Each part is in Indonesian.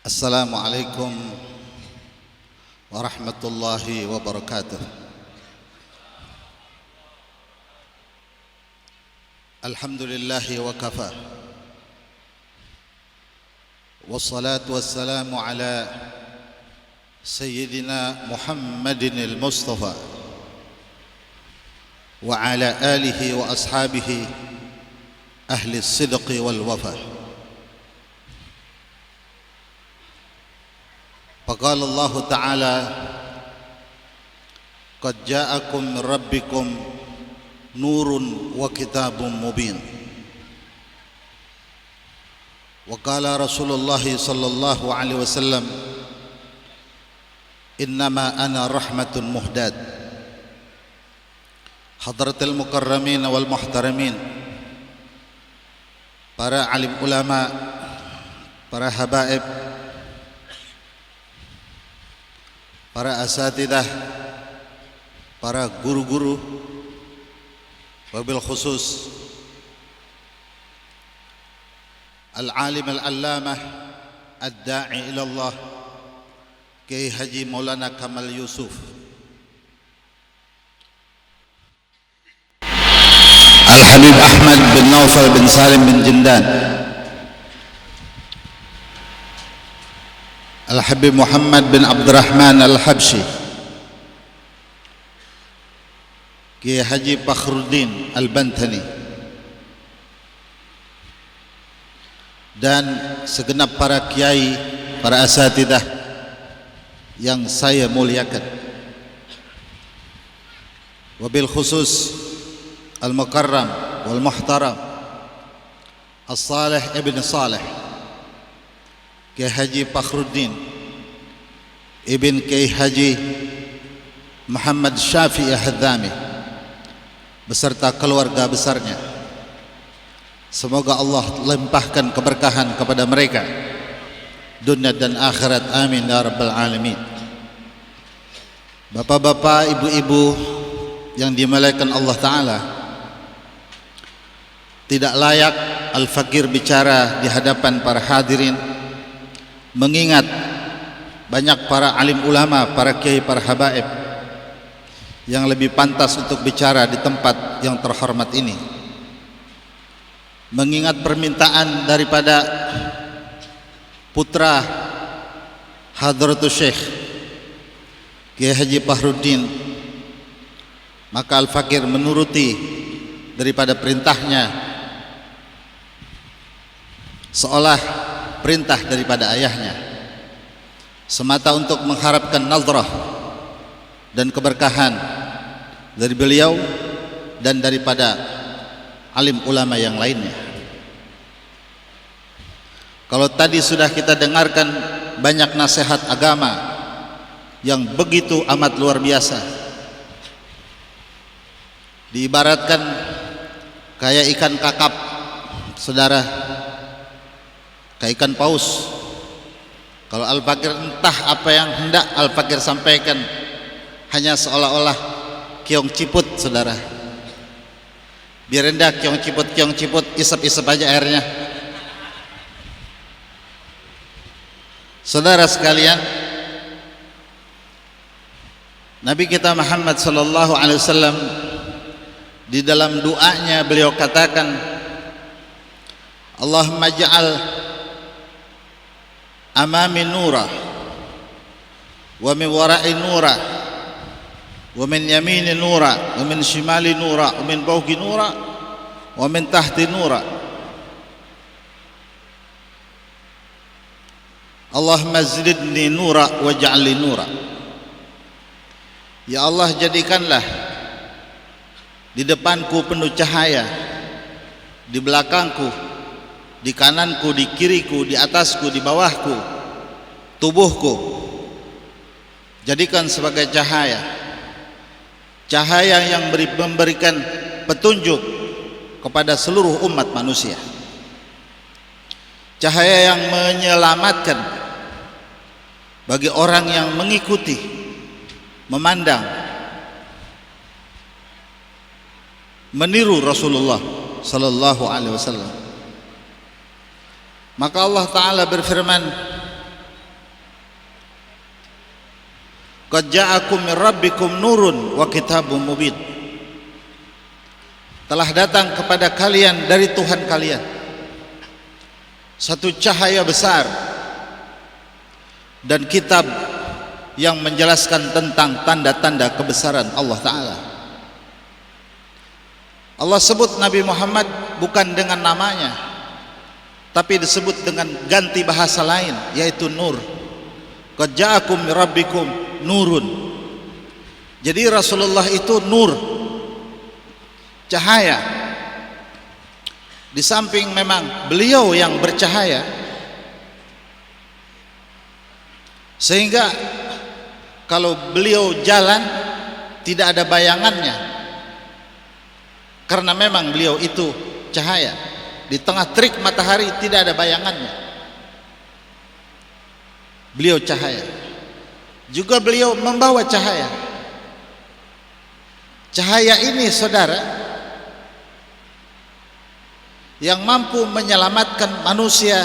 Assalamualaikum warahmatullahi wabarakatuh. Alhamdulillahi wa kafa. Wassalatu wassalamu ala Sayyidina Muhammadin al-Mustafa wa ala alihi wa ashabihi ahli as-sidqi wal wafa. Faqala Allah Ta'ala qad ja'akum min rabbikum nurun wa kitabun mubin. Wa qala Rasulullah sallallahu alaihi wasallam innama ana rahmatun muhdad. Hadratil mukarramin wal muhtaramin, para alim ulama, para habaib, para asatidah, para guru-guru, wabil khusus al-alim al-allamah ad-da'i ila Allah Kiai Haji Maulana Kamal Yusuf, Al-Habib Ahmad bin Naufal bin Salim bin Jindan, Al-Habib Muhammad bin Abdurrahman Al-Habsyi, Kiai Haji Fakhruddin Al-Bantani, dan segenap para kiai, para asatidah yang saya muliakan. Wabil khusus Al-Mukarram wal Muhtaram As-Salih ibn Salih Kiai Haji Fakhruddin ibn Kiai Haji Muhammad Syafi'i Hadzami beserta keluarga besarnya. Semoga Allah limpahkan keberkahan kepada mereka dunia dan akhirat, amin ya rabbal alamin. Bapak-bapak, ibu-ibu yang dimuliakan Allah Ta'ala, tidak layak Al-Fakir bicara di hadapan para hadirin mengingat banyak para alim ulama, para kiai, para habaib yang lebih pantas untuk bicara di tempat yang terhormat ini. Mengingat permintaan daripada putra Hadratus Syekh Kiai Haji Fakhruddin, maka Al-Fakir menuruti daripada perintahnya seolah perintah daripada ayahnya, semata untuk mengharapkan nazrah dan keberkahan dari beliau dan daripada alim ulama yang lainnya. Kalau tadi sudah kita dengarkan banyak nasihat agama yang begitu amat luar biasa, diibaratkan kayak ikan kakap, saudara, kayak ikan paus. Kalau Al-Fakir entah apa yang hendak Al-Fakir sampaikan, hanya seolah-olah kiong ciput, saudara. Biar rendah kiong ciput, isap-isap aja airnya. Saudara sekalian, Nabi kita Muhammad sallallahu alaihi wasallam di dalam doanya beliau katakan, Allahumma ja'al amami nura wa min wara'i nura wa min yamini nura wa min shimali nura wa min fawqi nura wa min tahti nura. Allahumma zidni nura waj'alni nura. Ya Allah, jadikanlah di depanku penuh cahaya, di belakangku, di kananku, di kiriku, di atasku, di bawahku, tubuhku, jadikan sebagai cahaya, cahaya yang memberikan petunjuk kepada seluruh umat manusia, cahaya yang menyelamatkan bagi orang yang mengikuti, memandang, meniru Rasulullah sallallahu alaihi wasallam. Maka Allah Ta'ala berfirman, qad ja'akum min rabbikum nurun wa kitabun mubin. Telah datang kepada kalian dari Tuhan kalian satu cahaya besar dan kitab yang menjelaskan tentang tanda-tanda kebesaran Allah Ta'ala. Allah sebut Nabi Muhammad bukan dengan namanya, tapi disebut dengan ganti bahasa lain, yaitu nur. Qad ja'akum min rabbikum nurun. Jadi Rasulullah itu nur, cahaya. Di samping memang beliau yang bercahaya, sehingga kalau beliau jalan tidak ada bayangannya, karena memang beliau itu cahaya. Di tengah terik matahari tidak ada bayangannya, beliau cahaya. Juga beliau membawa cahaya. Cahaya ini saudara yang mampu menyelamatkan manusia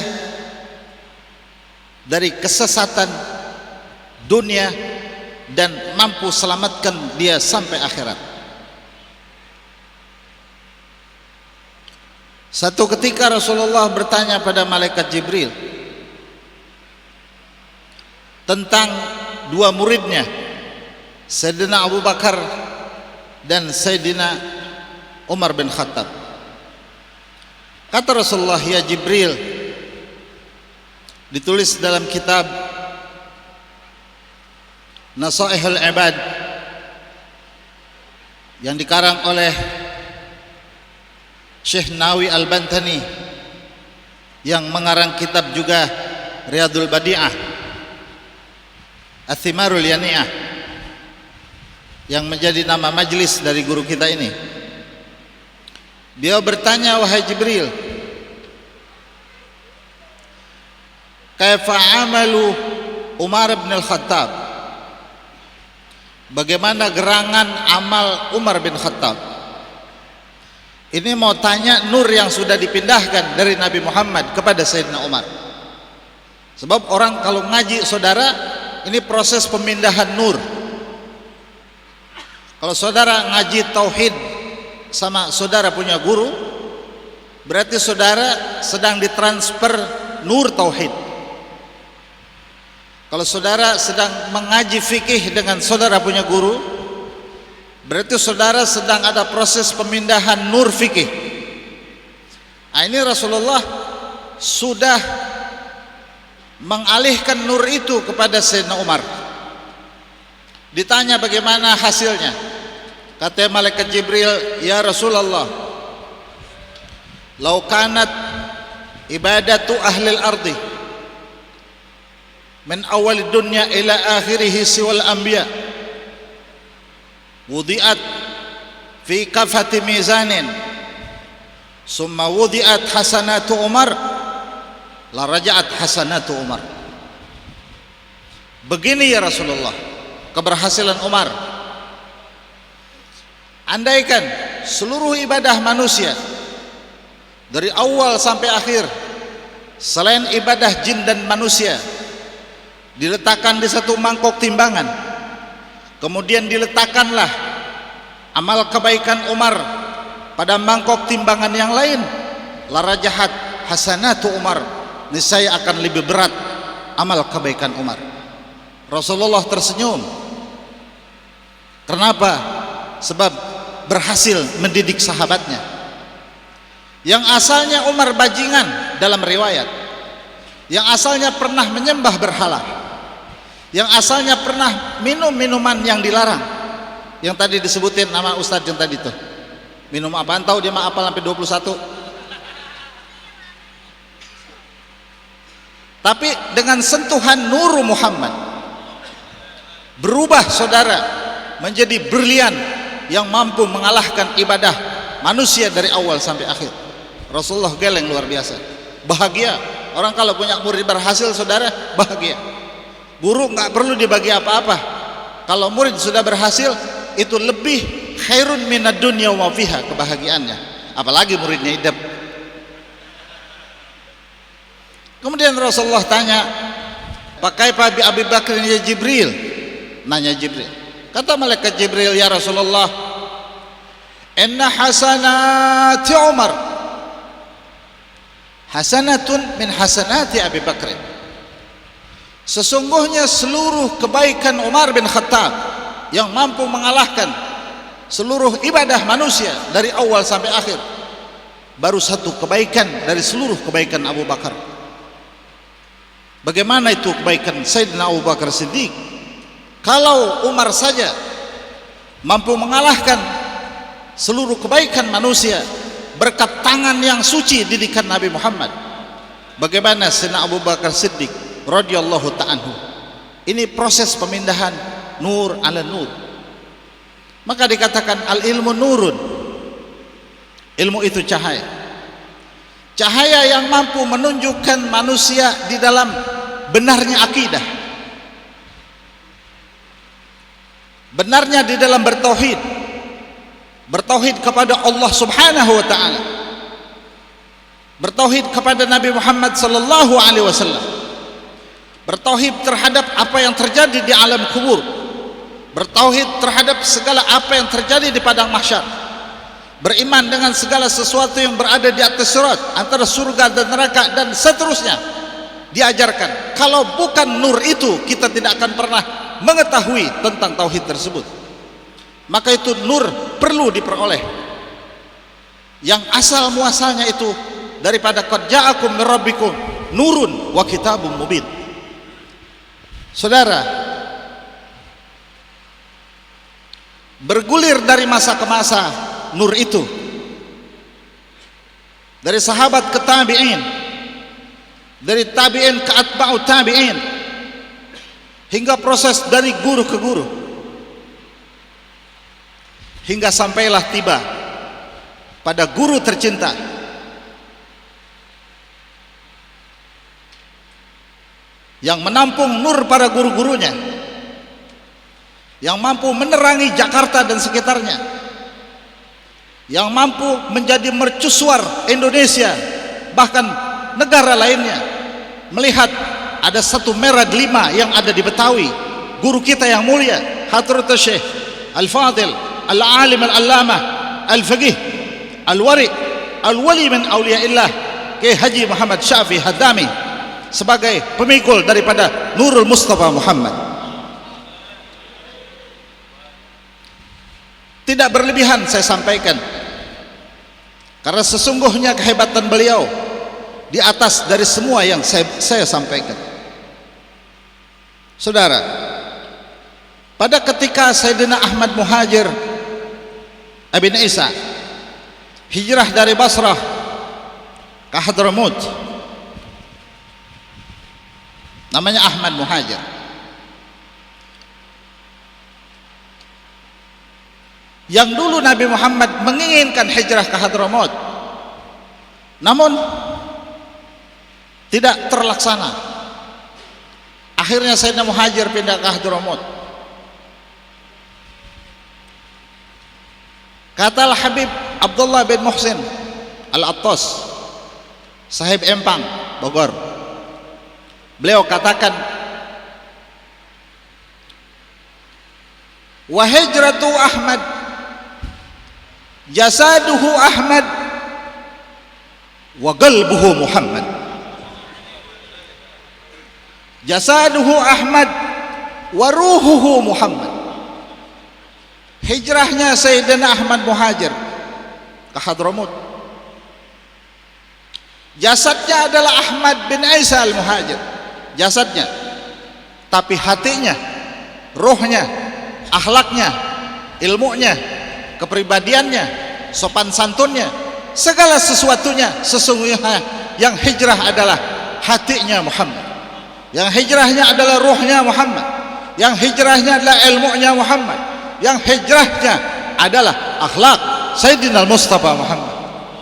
dari kesesatan dunia dan mampu selamatkan dia sampai akhirat. Satu ketika Rasulullah bertanya pada malaikat Jibril tentang dua muridnya, Sayyidina Abu Bakar dan Sayyidina Umar bin Khattab. Kata Rasulullah, ya Jibril, ditulis dalam kitab Nasaihul Ibad yang dikarang oleh Syekh Nawawi Al-Bantani, yang mengarang kitab juga Riyadul Badi'ah, Ath-Thimarul Yani'ah, yang menjadi nama majlis dari guru kita ini. Beliau bertanya, wahai Jibril, kaifa amalu Umar bin Al-Khattab? Bagaimana gerangan amal Umar bin Khattab? Ini mau tanya nur yang sudah dipindahkan dari Nabi Muhammad kepada Sayyidina Umar. Sebab orang kalau ngaji saudara, ini proses pemindahan nur. Kalau saudara ngaji tauhid sama saudara punya guru, berarti saudara sedang ditransfer nur tauhid. Kalau saudara sedang mengaji fikih dengan saudara punya guru, berarti saudara sedang ada proses pemindahan nur fikih. Nah, ini Rasulullah sudah mengalihkan nur itu kepada Sayyidina Umar. Ditanya bagaimana hasilnya. Kata malaikat Jibril, ya Rasulullah, lau kanat ibadatu ahlil ardi min awal dunya ila akhirihi siwal anbiya wudi'at fi kafati mizanin summa wudi'at hasanatu Umar la raja'at hasanatu Umar. Begini ya Rasulullah keberhasilan Umar. Andaikan seluruh ibadah manusia dari awal sampai akhir selain ibadah jin dan manusia diletakkan di satu mangkok timbangan, kemudian diletakkanlah amal kebaikan Umar pada mangkok timbangan yang lain, la rajahat hasanatu Umar, niscaya akan lebih berat amal kebaikan Umar. Rasulullah tersenyum. Kenapa? Sebab berhasil mendidik sahabatnya yang asalnya Umar bajingan dalam riwayat, yang asalnya pernah menyembah berhala, yang asalnya pernah minum minuman yang dilarang, yang tadi disebutin nama Ustadz yang tadi tuh, minum apaan tahu dia mah apal sampai 21. Tapi dengan sentuhan Nur Muhammad berubah saudara menjadi brilian yang mampu mengalahkan ibadah manusia dari awal sampai akhir. Rasulullah geleng luar biasa, bahagia. Orang kalau punya murid berhasil saudara bahagia. Guru nggak perlu dibagi apa-apa. Kalau murid sudah berhasil, itu lebih khairun minad dunya wa fiha, kebahagiaannya. Apalagi muridnya hidup. Kemudian Rasulullah tanya, pakai Abi Bakar ya Jibril, nanya Jibril. Kata malaikat Jibril, ya Rasulullah, inna hasanati Umar hasanatun min hasanati Abi Bakr. Sesungguhnya seluruh kebaikan Umar bin Khattab yang mampu mengalahkan seluruh ibadah manusia dari awal sampai akhir, baru satu kebaikan dari seluruh kebaikan Abu Bakar. Bagaimana itu kebaikan Sayyidina Abu Bakar Siddiq? Kalau Umar saja mampu mengalahkan seluruh kebaikan manusia berkat tangan yang suci didikan Nabi Muhammad, bagaimana Sayyidina Abu Bakar Siddiq radhiyallahu ta'ala? Ini proses pemindahan nur ala nur. Maka dikatakan al ilmu nurun, ilmu itu cahaya, cahaya yang mampu menunjukkan manusia di dalam benarnya akidah, benarnya di dalam bertauhid, bertauhid kepada Allah Subhanahu wa taala, bertauhid kepada Nabi Muhammad sallallahu alaihi wasallam, bertauhid terhadap apa yang terjadi di alam kubur, bertauhid terhadap segala apa yang terjadi di padang mahsyar, beriman dengan segala sesuatu yang berada di atas sirat antara surga dan neraka dan seterusnya. Diajarkan. Kalau bukan nur itu, kita tidak akan pernah mengetahui tentang tauhid tersebut. Maka itu nur perlu diperoleh, yang asal muasalnya itu daripada qad ja'akum min rabbikum nurun wa kitabum mubin. Saudara, bergulir dari masa ke masa nur itu, dari sahabat ke tabi'in, dari tabi'in ke atba'u tabi'in, hingga proses dari guru ke guru, hingga sampailah tiba pada guru tercinta yang menampung nur para guru-gurunya, yang mampu menerangi Jakarta dan sekitarnya, yang mampu menjadi mercusuar Indonesia bahkan negara lainnya, melihat ada satu merah delima yang ada di Betawi. Guru kita yang mulia Hadratus Syekh Al-Fadil Al-Alim Al-Allamah Al-Faqih Al-Wali min Awliyaillah Kiai Haji Muhammad Syafi Hadami sebagai pemikul daripada Nurul Mustafa Muhammad. Tidak berlebihan saya sampaikan, karena sesungguhnya kehebatan beliau di atas dari semua yang saya sampaikan. Saudara, pada ketika Sayyidina Ahmad Muhajir Ibn Isa hijrah dari Basrah ke Hadramut, namanya Ahmad Muhajir, yang dulu Nabi Muhammad menginginkan hijrah ke Hadramut, namun tidak terlaksana. Akhirnya Sayyidina Muhajir pindah ke Hadramut. Kata Al-Habib Abdullah bin Muhsin Al-Attas, Sahib Empang, Bogor, beliau katakan, wa hijratu Ahmad jasaduhu Ahmad wa qalbuhu Muhammad. Jasaduhu Ahmad wa ruhuhu Muhammad. Hijrahnya Sayyidina Ahmad Muhajir ke Hadramut, jasadnya adalah Ahmad bin Isa Al-Muhajir, jasadnya, tapi hatinya, rohnya, akhlaknya, ilmunya, kepribadiannya, sopan santunnya, segala sesuatunya sesungguhnya yang hijrah adalah hatinya Muhammad, yang hijrahnya adalah ruhnya Muhammad, yang hijrahnya adalah ilmunya Muhammad, yang hijrahnya adalah akhlak Sayyidina Mustafa Muhammad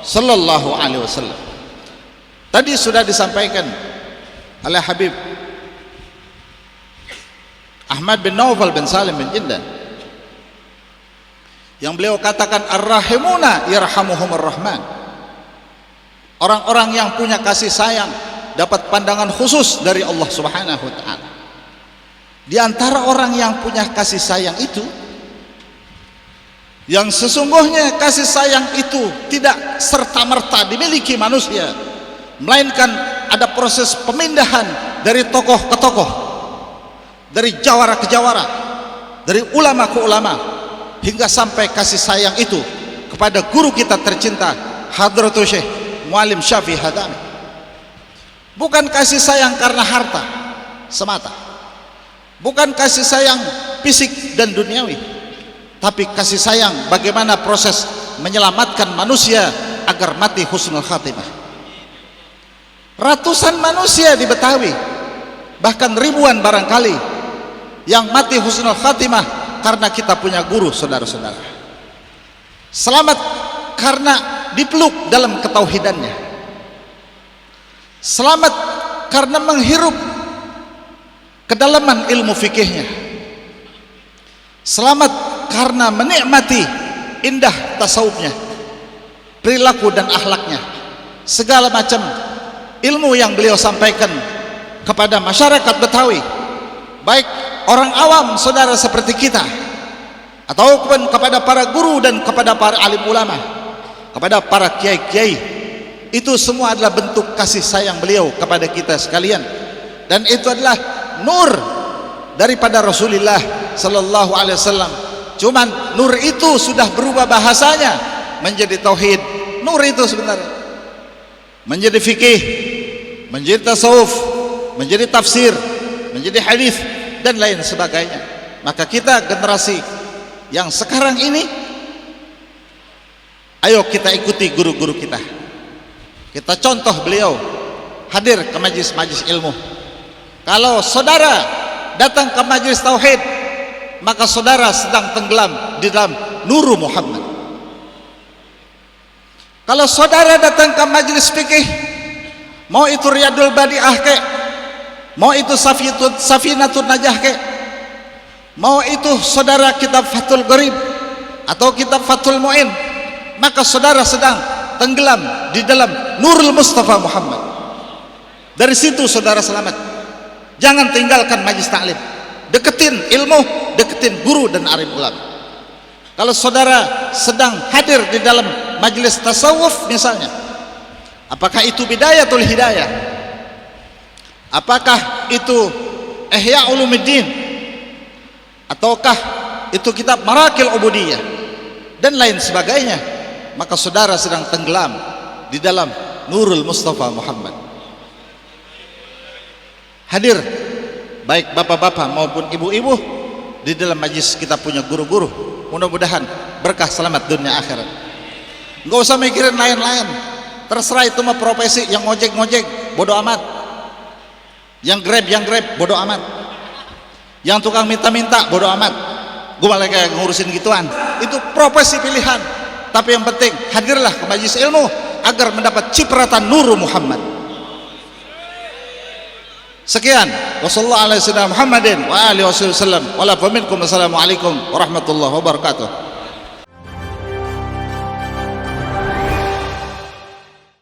sallallahu alaihi wasallam. Tadi sudah disampaikan oleh Habib Ahmad bin Naufal bin Salim bin Jindan, yang beliau katakan ar-rahimuna yarhamuhumur rahman. Orang-orang yang punya kasih sayang dapat pandangan khusus dari Allah Subhanahu wa taala. Di antara orang yang punya kasih sayang itu, yang sesungguhnya kasih sayang itu tidak serta-merta dimiliki manusia, melainkan ada proses pemindahan dari tokoh ke tokoh, dari jawara ke jawara, dari ulama ke ulama, hingga sampai kasih sayang itu kepada guru kita tercinta Hadratul Syekh Muallim Syafi'i Hadami. Bukan kasih sayang karena harta semata, bukan kasih sayang fisik dan duniawi, tapi kasih sayang bagaimana proses menyelamatkan manusia agar mati husnul khatimah. Ratusan manusia di Betawi, bahkan ribuan barangkali, yang mati husnul khatimah karena kita punya guru, saudara-saudara. Selamat karena dipeluk dalam ketauhidannya, selamat karena menghirup kedalaman ilmu fikihnya, selamat karena menikmati indah tasawufnya, perilaku dan akhlaknya, segala macam ilmu yang beliau sampaikan kepada masyarakat Betawi, baik orang awam saudara seperti kita, ataupun kepada para guru dan kepada para alim ulama, kepada para kiai-kiai. Itu semua adalah bentuk kasih sayang beliau kepada kita sekalian, dan itu adalah nur daripada Rasulullah sallallahu alaihi wasallam. Cuman nur itu sudah berubah bahasanya menjadi tauhid. Nur itu sebenarnya menjadi fikih, menjadi tasawuf, menjadi tafsir, menjadi hadis dan lain sebagainya. Maka kita generasi yang sekarang ini, ayo kita ikuti guru-guru kita. Kita contoh beliau, hadir ke majlis-majlis ilmu. Kalau saudara datang ke majlis tauhid, maka saudara sedang tenggelam di dalam nur Muhammad. Kalau saudara datang ke majlis fikih, mau itu Riyadul Badi'ah kek, mau itu Safinatun Najah kek, mau itu saudara kitab Fathul Gharib atau kitab Fathul Mu'in, maka saudara sedang tenggelam di dalam Nurul Mustafa Muhammad. Dari situ saudara selamat. Jangan tinggalkan majlis taklim, deketin ilmu, deketin guru dan alim ulama. Kalau saudara sedang hadir di dalam majlis tasawuf misalnya, apakah itu Bidayatul Hidayah, apakah itu Ihya Ulumuddin, ataukah itu kitab Marakil Ubudiyah dan lain sebagainya, maka saudara sedang tenggelam di dalam Nurul Mustafa Muhammad. Hadir baik bapak-bapak maupun ibu-ibu di dalam majlis kita punya guru-guru. Mudah-mudahan berkah selamat dunia akhirat. Enggak usah mikirin lain-lain, terserah itu mah profesi. Yang ngojek-ngojek bodo amat, yang grab bodo amat, yang tukang minta-minta bodo amat. Gue malah kayak ngurusin gituan. Itu profesi pilihan, tapi yang penting hadirlah ke majlis ilmu agar mendapat cipratan Nur Muhammad. Sekian, wassalamualaikum warahmatullahi wabarakatuh.